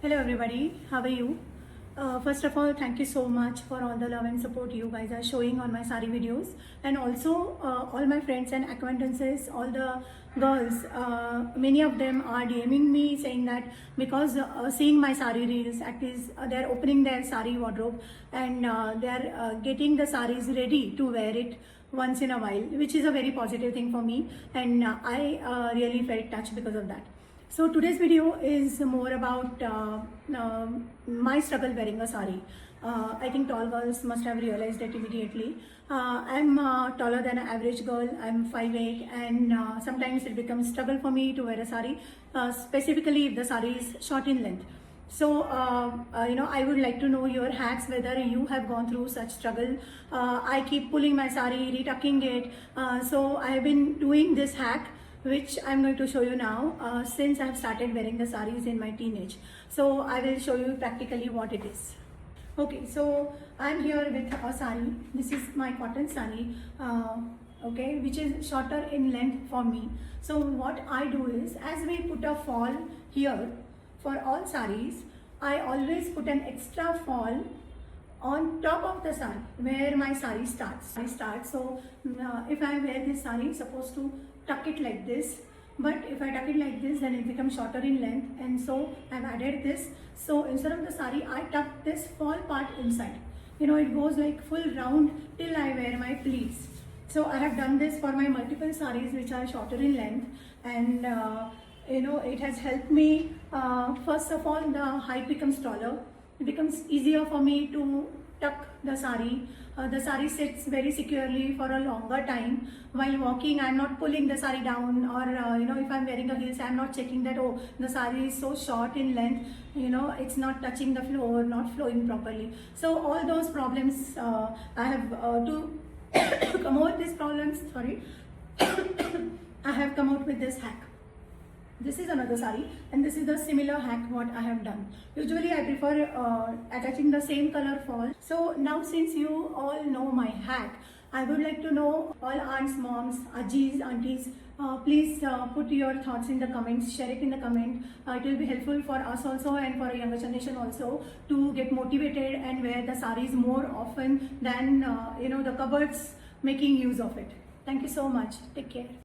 Hello everybody, how are you? First of all, thank you so much for all the love and support you guys are showing on my sari videos, and also all my friends and acquaintances, all the girls, many of them are DMing me saying that because seeing my sari reels, at least they're opening their sari wardrobe and they're getting the saris ready to wear it once in a while, which is a very positive thing for me, and I really felt touched because of that. So today's video is more about my struggle wearing a sari. I think tall girls must have realized it immediately. I'm taller than an average girl. I'm 5'8", and sometimes it becomes struggle for me to wear a sari, specifically if the sari is short in length. So, I would like to know your hacks, whether you have gone through such struggle. I keep pulling my sari, retucking it. So I have been doing this hack, which I'm going to show you now since I've started wearing the saris in my teenage. So I will show you practically what it is. Okay, so I'm here with a sari. This is my cotton sari, okay, which is shorter in length for me. So what I do is, as we put a fall here for all saris, I always put an extra fall on top of the sari where my sari starts. So if I wear this sari, supposed to tuck it like this, but if I tuck it like this, then it becomes shorter in length, and so I've added this. So instead of the sari, I tuck this fall part inside. It goes like full round till I wear my pleats. So I have done this for my multiple saris which are shorter in length, and it has helped me. First of all, the height becomes taller. It becomes easier for me to tuck the sari. The sari sits very securely for a longer time. While walking, I'm not pulling the sari down, or if I'm wearing a heels, I'm not checking that, oh, the sari is so short in length, it's not touching the floor, not flowing properly. So all those problems, I have to come out with these problems, sorry, I have come out with this hack. This is another sari, and this is the similar hack what I have done. Usually I prefer attaching the same color fall. So now, since you all know my hack, I would like to know, all aunts, moms, ajis, aunties, please put your thoughts in the comments, share it in the comment. It will be helpful for us also, and for a younger generation also, to get motivated and wear the saris more often than the cupboards making use of it. Thank you so much. Take care.